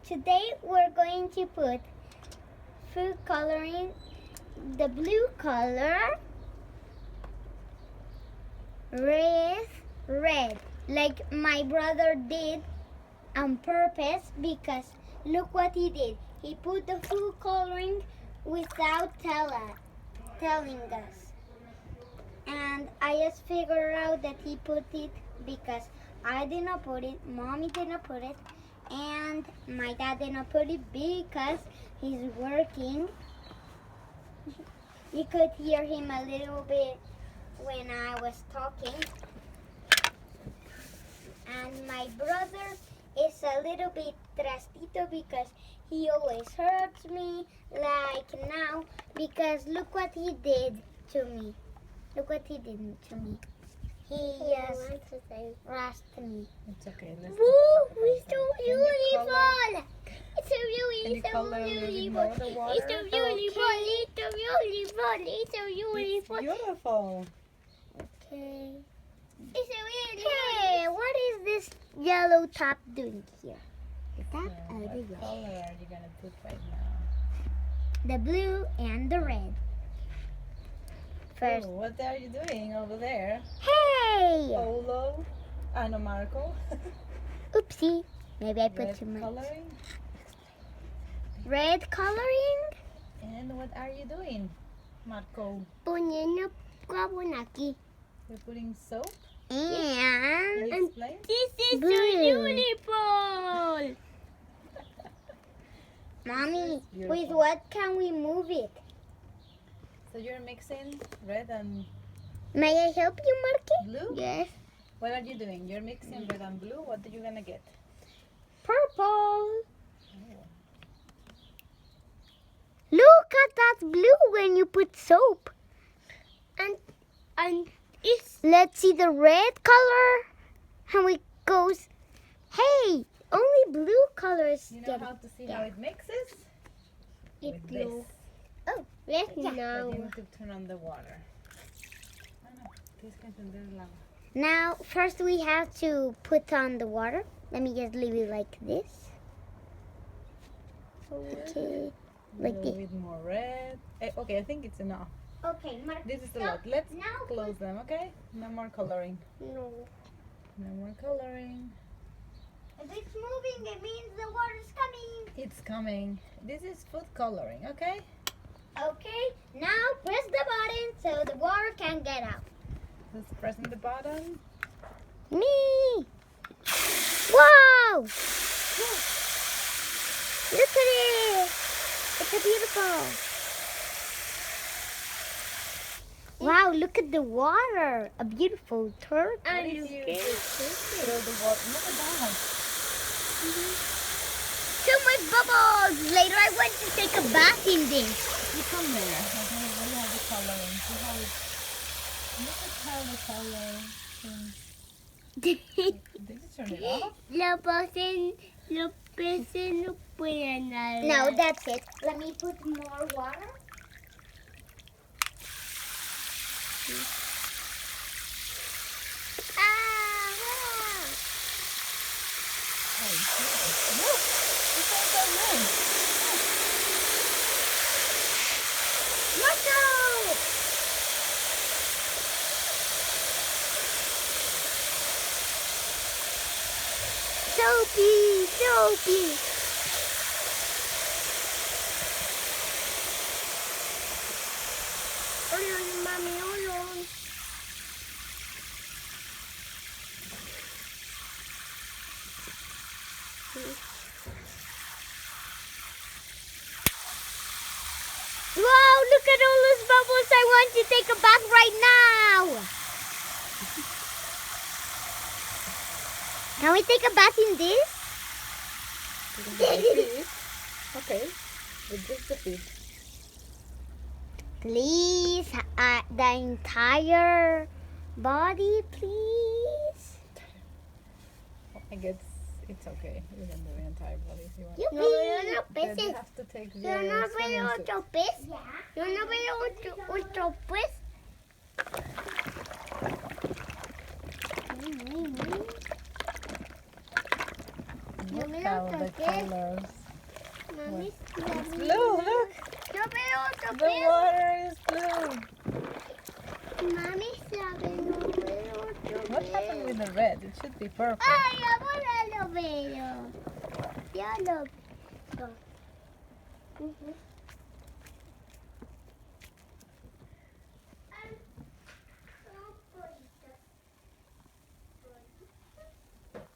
Today we're going to put food coloring, the blue color with red, like my brother did on purpose, because look what he did. He put the food coloring without telling us. And I just figured out that he put it because I did not put it, Mommy did not put it, and my dad did not put it because he's working. You could hear him a little bit when I was talking. And my brother is a little bit trastito because he always hurts me, like now, because look what he did to me. Look what he did to me. He just rashed me. It's okay. Woo! It's so beautiful! It's so beautiful! It's so beautiful! It's so beautiful! It's so beautiful! It's beautiful. Okay. It's so beautiful! Hey, what is this yellow top doing here? Is that What the yellow? color are you gonna put right now? The blue and the red. First. Oh, what are you doing over there? Hey! Polo? No, Marco. Oopsie. Maybe I put Red too much. coloring. Red coloring? And what are you doing, Marco? Poniendo jabón aquí. You're putting soap? And Can you explain? this is so beautiful. Mommy, with beautiful. what can we move it? So you're mixing red and May I help you, Marky? blue? Yes. What are you doing? You're mixing red and blue. What are you gonna get? Purple. Look at that blue when you put soap. And it's, let's see the red color. How it goes. Hey, only blue colors. You know how to see how it mixes? It With this. blue. Oh, let's But now. you need to turn on the water. No, tienes que encender el agua. Now, first we have to put on the water. Let me just leave it like this. Okay, A like little this. bit more red. Okay, I think it's enough. Okay, This is a lot. Let's now close them, okay? No more coloring. No. No more coloring. If it's moving, it means the water's coming. It's coming. This is food coloring, okay? Okay, now press the button so the water can get out. Just pressing the button. Me! Wow! Look at it! It's so beautiful. Wow, look at the water. A beautiful turtle. What if you just throw the water? Look at that. So much bubbles! Later I want to take a bath in this. You come there. Okay, we have the coloring. See how it, look at how the color things. Did you turn it off? No, that's it. Let me put more water. Oh, look! It's all so red. Let's go! Soapy, soapy. Ulon, Mommy, ulon. Wow, look at all those bubbles. I want to take a bath right now. Can we take a bath in this? Okay, with just the feet. Please, the entire body, please. I guess it's okay. You can do the entire body if you want. Yupi. But you have to take Yo your no swimming veo suit. otro pez. Yo no veo otro pez. Yo how the colors. Mami, It's blue, look! The water is blue. Mami, sabi no veo, What happened with the red? It should be purple. Ay, ahora lo veo. Yo lo veo.